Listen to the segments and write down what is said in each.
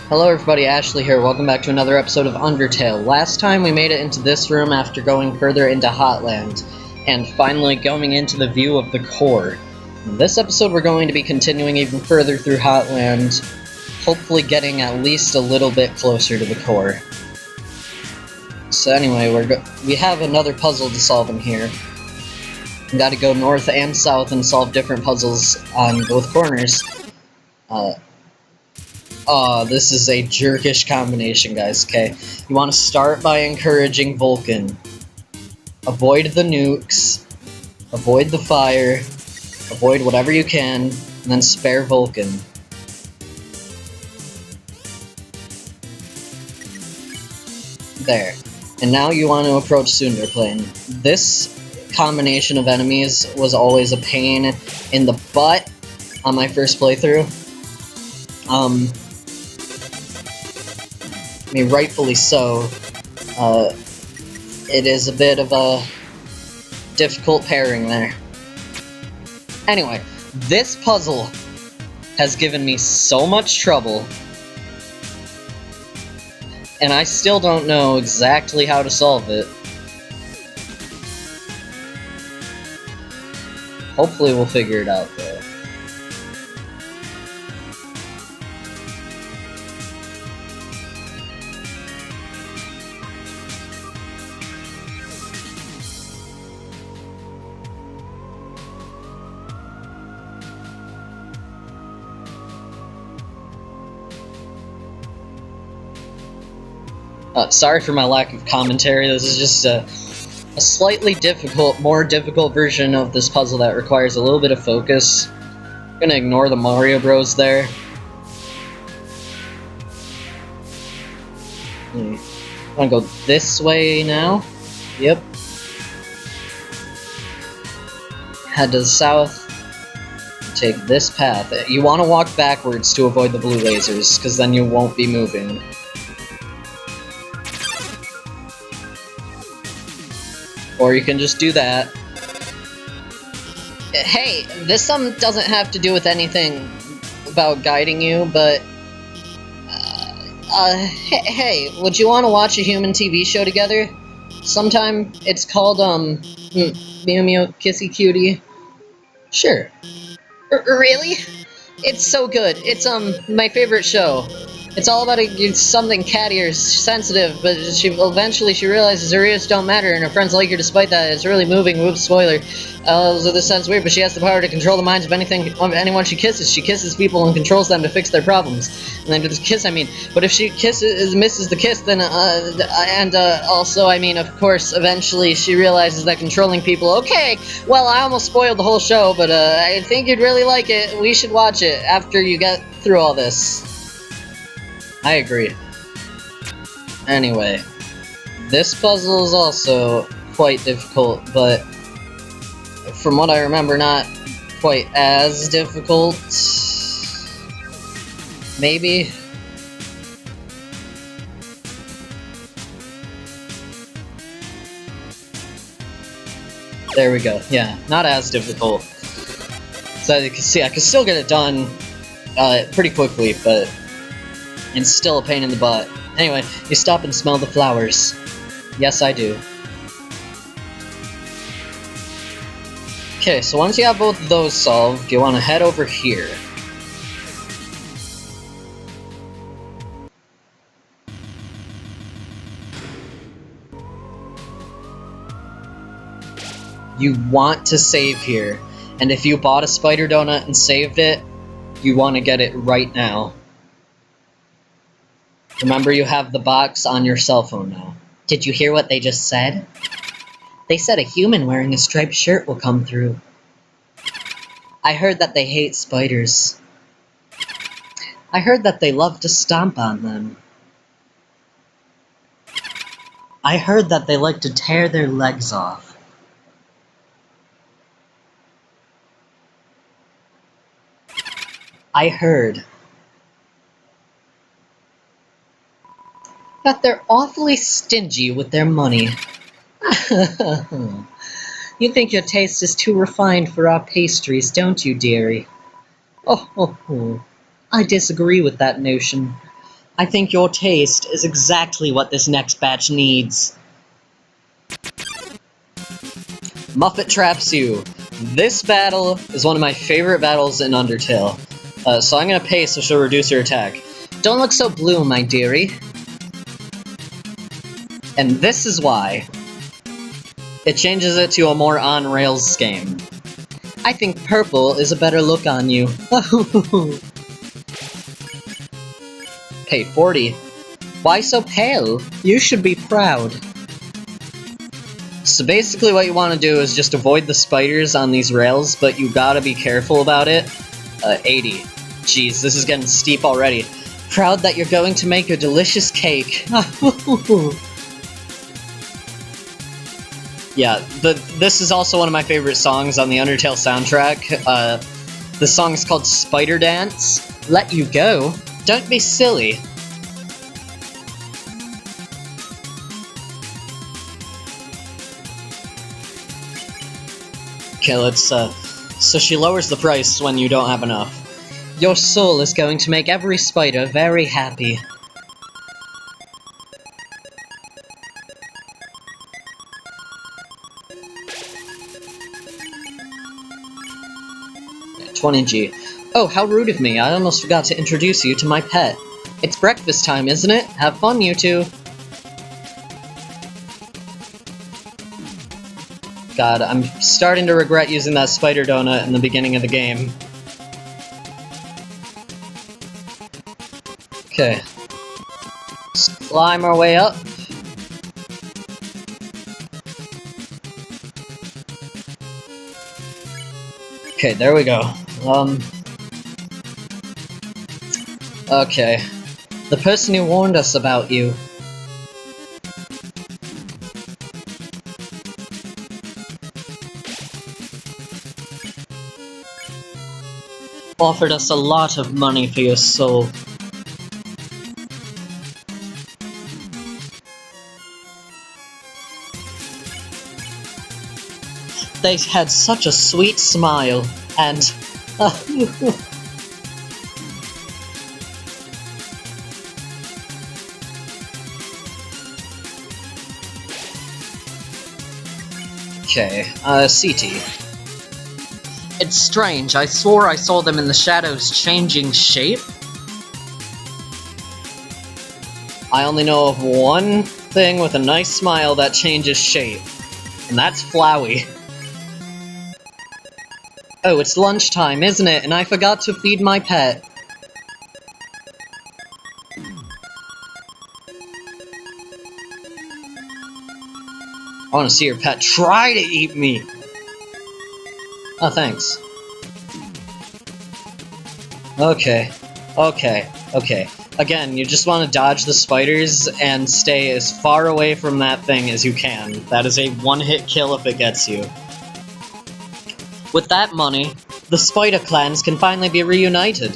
Hello everybody, Ashley here. Welcome back to another episode of Undertale. Last time we made it into this room after going further into Hotland, and finally going into the view of the core. In this episode we're going to be continuing even further through Hotland, hopefully getting at least a little bit closer to the core. So anyway, we have another puzzle to solve in here. We gotta go north and south and solve different puzzles on both corners. This is a jerkish combination, guys, okay? You want to start by encouraging Vulcan. Avoid the nukes, avoid the fire, avoid whatever you can, and then spare Vulcan. There. And now you want to approach Sunderplane. This combination of enemies was always a pain in the butt on my first playthrough. I mean, rightfully so. It is a bit of a difficult pairing there. Anyway, this puzzle has given me so much trouble, and I still don't know exactly how to solve it. Hopefully we'll figure it out, though. Sorry for my lack of commentary. This is just a slightly more difficult version of this puzzle that requires a little bit of focus. I'm gonna ignore the Mario Bros there. I'm gonna go this way now. Yep. Head to the south. Take this path. You want to walk backwards to avoid the blue lasers, because then you won't be moving. Or you can just do that. Hey, this doesn't have to do with anything about guiding you, but... hey, would you want to watch a human TV show together? Sometime? It's called, Mew Mew Kissy Cutie. Sure. Really? It's so good. It's, my favorite show. It's all about something catty or sensitive, but eventually she realizes her ears don't matter and her friends like her despite that. It's really moving. Whoops, spoiler. This sounds weird, but she has the power to control the minds of anyone she kisses. She kisses people and controls them to fix their problems. And then to kiss, I mean. But if she misses the kiss, then, also, I mean, of course, eventually she realizes that controlling people... Okay, well, I almost spoiled the whole show, but, I think you'd really like it. We should watch it after you get through all this. I agree. Anyway, this puzzle is also quite difficult, but from what I remember, not quite as difficult. Maybe? There we go. Yeah, not as difficult. So you can see, I can still get it done pretty quickly, but it's still a pain in the butt. Anyway, you stop and smell the flowers. Yes, I do. Okay, so once you have both of those solved, you want to head over here. You want to save here, and if you bought a spider donut and saved it, you want to get it right now. Remember, you have the box on your cell phone now. Did you hear what they just said? They said a human wearing a striped shirt will come through. I heard that they hate spiders. I heard that they love to stomp on them. I heard that they like to tear their legs off. I heard that they're awfully stingy with their money. You think your taste is too refined for our pastries, don't you, dearie? Oh, I disagree with that notion. I think your taste is exactly what this next batch needs. Muffet traps you. This battle is one of my favorite battles in Undertale. So I'm gonna pay so she'll reduce her attack. Don't look so blue, my dearie. And this is why. It changes it to a more on-rails game. I think purple is a better look on you. Pay 40. Why so pale? You should be proud. So basically what you want to do is just avoid the spiders on these rails, but you gotta be careful about it. 80. Jeez, this is getting steep already. Proud that you're going to make a delicious cake. Yeah, this is also one of my favorite songs on the Undertale soundtrack. The song is called Spider Dance. Let you go. Don't be silly. Okay, let's, so she lowers the price when you don't have enough. Your soul is going to make every spider very happy. Yeah, 20G. Oh, how rude of me, I almost forgot to introduce you to my pet. It's breakfast time, isn't it? Have fun, you two. God, I'm starting to regret using that spider donut in the beginning of the game. Okay. Let's climb our way up. Okay, there we go. Okay. The person who warned us about you. Offered us a lot of money for your soul. They had such a sweet smile, and... Okay, CT. It's strange, I swore I saw them in the shadows changing shape. I only know of one thing with a nice smile that changes shape, and that's Flowey. Oh, it's lunchtime, isn't it? And I forgot to feed my pet. I want to see your pet try to eat me! Oh, thanks. Okay. Again, you just want to dodge the spiders and stay as far away from that thing as you can. That is a one-hit kill if it gets you. With that money, the spider clans can finally be reunited.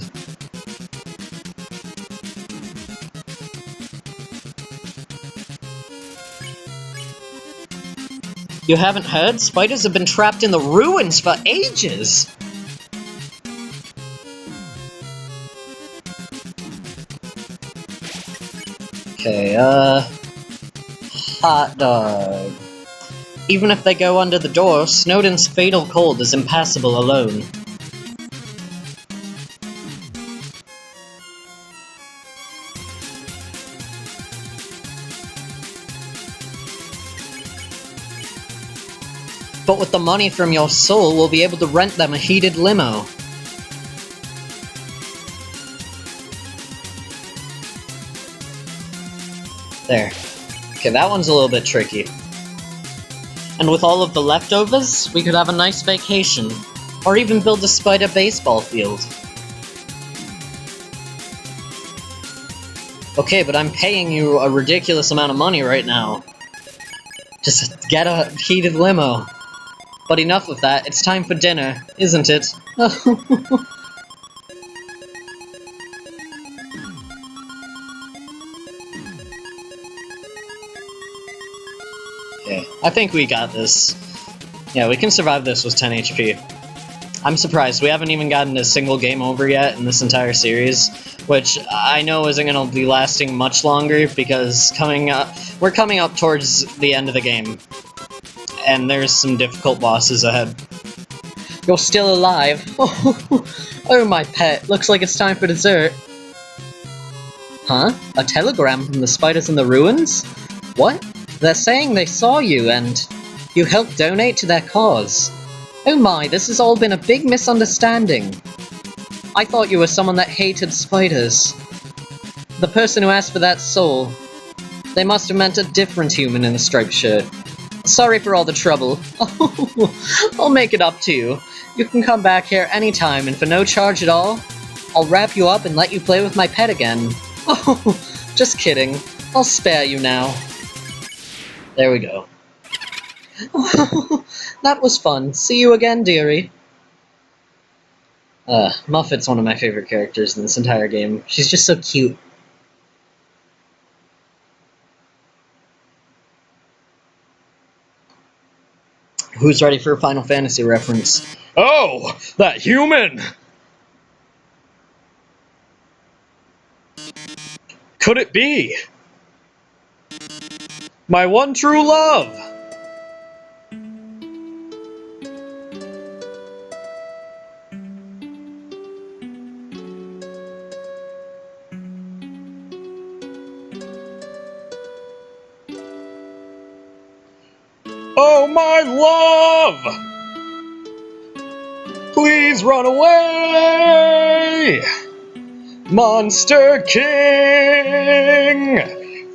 You haven't heard? Spiders have been trapped in the ruins for ages! Okay, hot dog. Even if they go under the door, Snowdin's fatal cold is impassable alone. But with the money from your soul, we'll be able to rent them a heated limo. There. Okay, that one's a little bit tricky. And with all of the leftovers, we could have a nice vacation. Or even build a spider baseball field. Okay, but I'm paying you a ridiculous amount of money right now. Just get a heated limo. But enough of that, it's time for dinner, isn't it? Okay, I think we got this. Yeah, we can survive this with 10 HP. I'm surprised, we haven't even gotten a single game over yet in this entire series. which I know isn't going to be lasting much longer because we're coming up towards the end of the game, and there's some difficult bosses ahead. You're still alive. Oh, my pet. Looks like it's time for dessert. Huh? A telegram from the spiders in the ruins? What? They're saying they saw you and you helped donate to their cause. Oh my, this has all been a big misunderstanding. I thought you were someone that hated spiders. The person who asked for that soul, they must have meant a different human in a striped shirt. Sorry for all the trouble. I'll make it up to you. You can come back here anytime, and for no charge at all, I'll wrap you up and let you play with my pet again. Oh, just kidding. I'll spare you now. There we go. That was fun. See you again, dearie. Muffet's one of my favorite characters in this entire game. She's just so cute. Who's ready for a Final Fantasy reference? Oh, that human! Could it be? My one true love! Oh, my love! Please run away! Monster King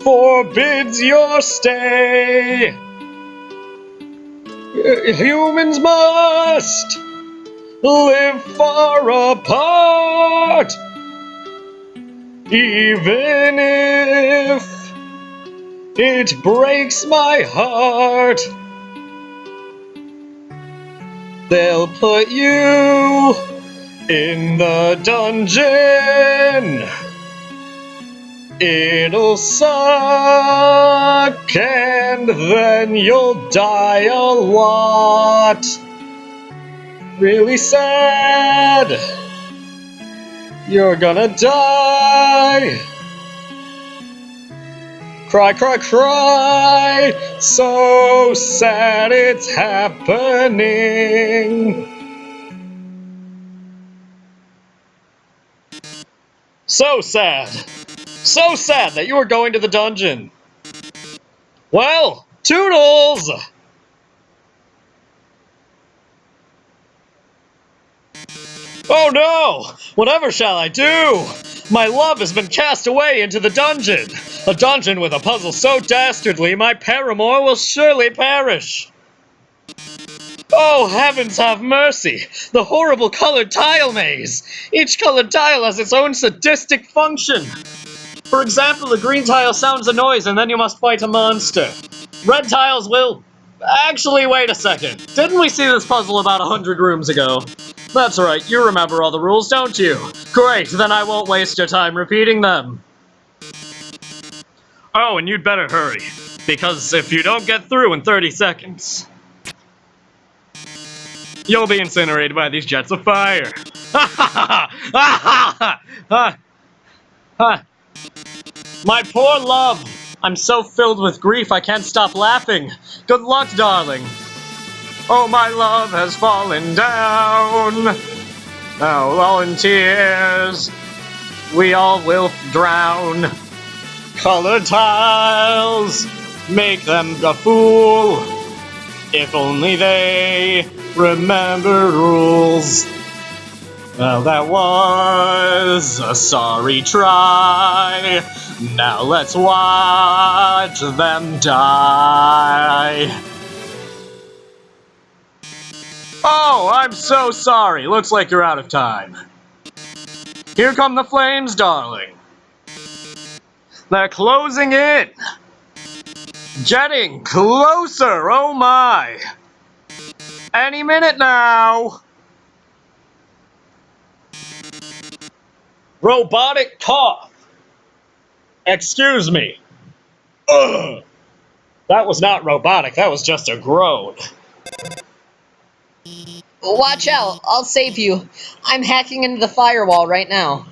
forbids your stay. Humans must live far apart, even if it breaks my heart. They'll put you in the dungeon. It'll suck, and then you'll die a lot. Really sad. You're gonna die. Cry, cry, cry. So sad it's happening. So sad. So sad that you are going to the dungeon. Well, toodles! Oh no! Whatever shall I do? My love has been cast away into the dungeon. A dungeon with a puzzle so dastardly, my paramour will surely perish. Oh, heavens have mercy! The horrible colored tile maze! Each colored tile has its own sadistic function. For example, the green tile sounds a noise and then you must fight a monster. Red tiles will... Actually, wait a second. Didn't we see this puzzle about 100 rooms ago? That's right, you remember all the rules, don't you? Great, then I won't waste your time repeating them. Oh, and you'd better hurry, because if you don't get through in 30 seconds, you'll be incinerated by these jets of fire. Ha ha ha ha ha ha. My poor love. I'm so filled with grief I can't stop laughing. Good luck, darling. Oh, my love has fallen down. Now, all in tears, we all will drown. Colored tiles, make them a fool. If only they remembered rules. Well, that was a sorry try. Now let's watch them die. Oh, I'm so sorry. Looks like you're out of time. Here come the flames, darling. They're closing in. Getting closer, oh my. Any minute now. Robotic cough. Excuse me. Ugh. That was not robotic, that was just a groan. Watch out, I'll save you. I'm hacking into the firewall right now.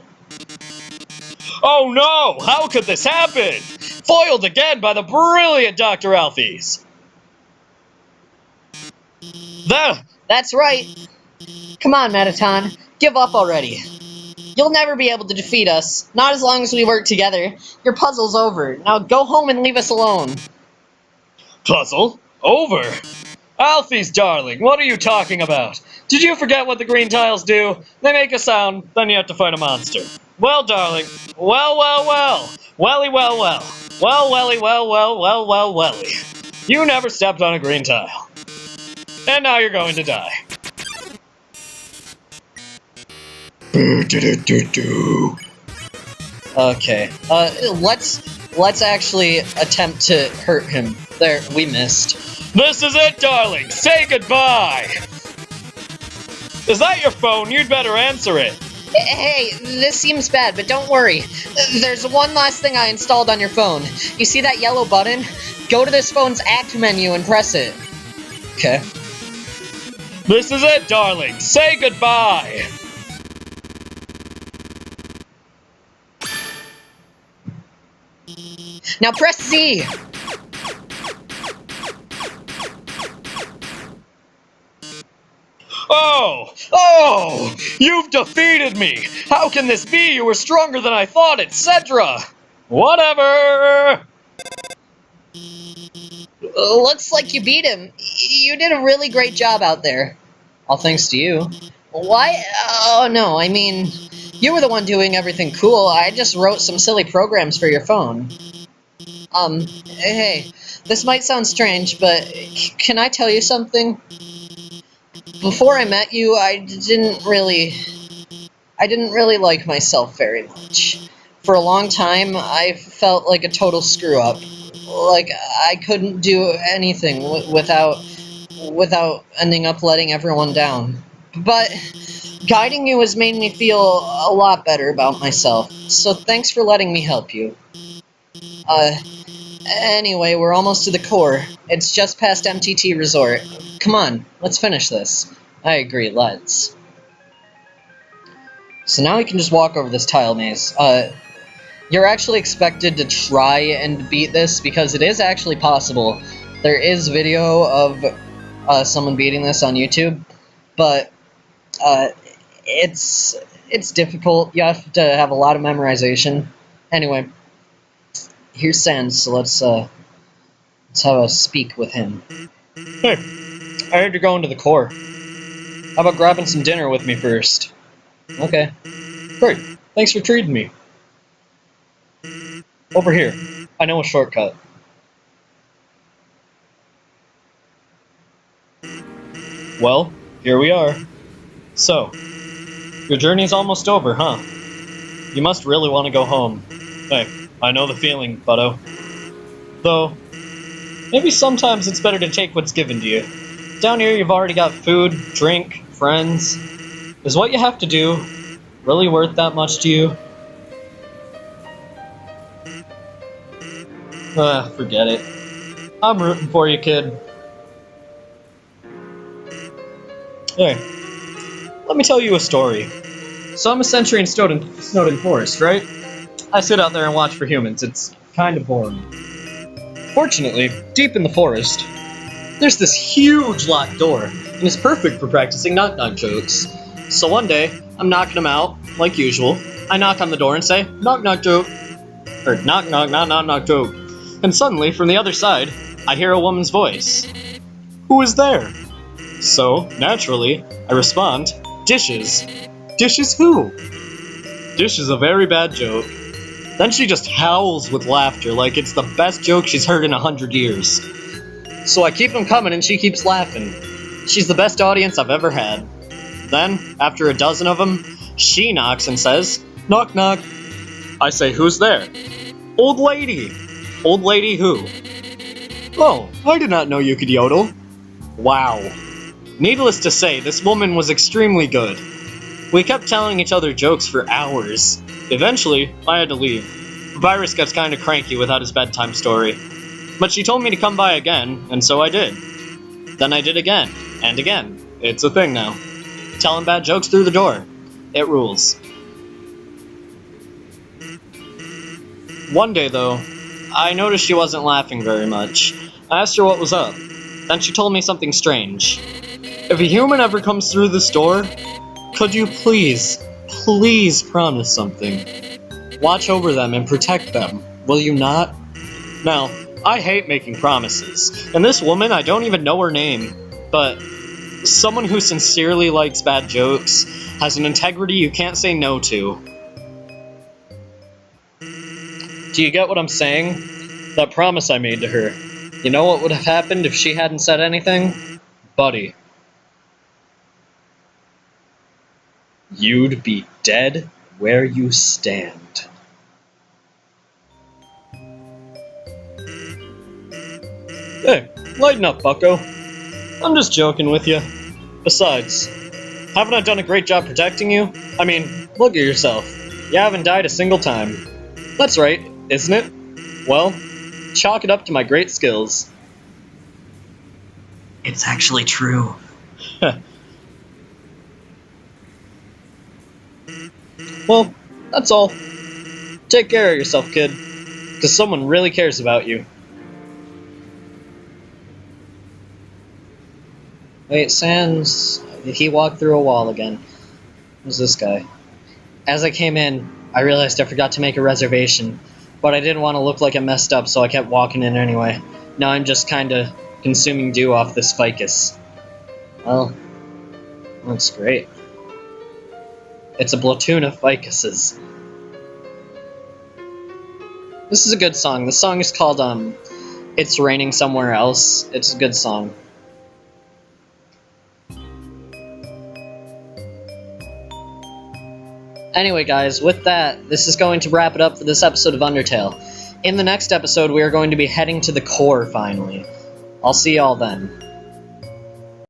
Oh no! How could this happen? Foiled again by the brilliant Dr. Alphys. That's right. Come on, Metaton. Give up already. You'll never be able to defeat us. Not as long as we work together. Your puzzle's over. Now go home and leave us alone. Puzzle? Over? Alphys, darling, what are you talking about? Did you forget what the green tiles do? They make a sound, then you have to fight a monster. Well, darling, well. Welly, well. Welly, welly. You never stepped on a green tile. And now you're going to die. Okay. Let's actually attempt to hurt him. There, we missed. This is it, darling. Say goodbye. Is that your phone? You'd better answer it. Hey, this seems bad, but don't worry. There's one last thing I installed on your phone. You see that yellow button? Go to this phone's Act menu and press it. Okay. This is it, darling. Say goodbye. Now press Z. Oh! You've defeated me! How can this be? You were stronger than I thought, etc. Whatever! Looks like you beat him. You did a really great job out there. All thanks to you. Why? Oh no, I mean, you were the one doing everything cool. I just wrote some silly programs for your phone. Hey, this might sound strange, but can I tell you something? Before I met you, I didn't really like myself very much. For a long time, I felt like a total screw-up. Like I couldn't do anything without ending up letting everyone down. But guiding you has made me feel a lot better about myself. So thanks for letting me help you. Anyway, we're almost to the core. It's just past MTT Resort. Come on, let's finish this. I agree, let's. So now we can just walk over this tile maze. You're actually expected to try and beat this because it is actually possible. There is video of someone beating this on YouTube, but it's difficult. You have to have a lot of memorization. Anyway, here's Sans, so let's have a speak with him. Hey, I heard you're going to the core. How about grabbing some dinner with me first? Okay. Great. Thanks for treating me. Over here. I know a shortcut. Well, here we are. So, your journey's almost over, huh? You must really want to go home. Hey, I know the feeling, buddo. Though, maybe sometimes it's better to take what's given to you. Down here you've already got food, drink, friends. Is what you have to do really worth that much to you? Forget it. I'm rooting for you, kid. Hey, let me tell you a story. So I'm a sentry in Snowden Forest, right? I sit out there and watch for humans. It's kind of boring. Fortunately, deep in the forest, there's this huge locked door, and it's perfect for practicing knock-knock jokes. So one day, I'm knocking them out, like usual. I knock on the door and say, knock-knock joke. Or knock-knock joke. And suddenly, from the other side, I hear a woman's voice. Who is there? So, naturally, I respond, dishes. Dishes who? Dish is a very bad joke. Then she just howls with laughter like it's the best joke she's heard in 100 years. So I keep them coming and she keeps laughing. She's the best audience I've ever had. Then, after a dozen of them, she knocks and says, knock knock. I say, who's there? Old lady. Old lady who? Oh, I did not know you could yodel. Wow. Needless to say, this woman was extremely good. We kept telling each other jokes for hours. Eventually, I had to leave. Virus gets kinda cranky without his bedtime story. But she told me to come by again, and so I did. Then I did again, and again. It's a thing now. Telling bad jokes through the door. It rules. One day, though, I noticed she wasn't laughing very much. I asked her what was up. Then she told me something strange. If a human ever comes through this door, could you please promise something? Watch over them and protect them, will you not? Now, I hate making promises, and this woman, I don't even know her name, but someone who sincerely likes bad jokes has an integrity you can't say no to. Do you get what I'm saying? That promise I made to her. You know what would have happened if she hadn't said anything? Buddy. You'd be dead where you stand. Hey, lighten up, bucko. I'm just joking with you. Besides, haven't I done a great job protecting you? I mean, look at yourself. You haven't died a single time. That's right, isn't it? Well, chalk it up to my great skills. It's actually true. Well, that's all. Take care of yourself, kid. Because someone really cares about you. Wait, Sans... He walked through a wall again. Who's this guy? As I came in, I realized I forgot to make a reservation, but I didn't want to look like I messed up, so I kept walking in anyway. Now I'm just kinda consuming dew off this ficus. Well, that's great. It's a platoon of ficuses. This is a good song. The song is called, It's Raining Somewhere Else. It's a good song. Anyway, guys, with that, this is going to wrap it up for this episode of Undertale. In the next episode, we are going to be heading to the core, finally. I'll see y'all then.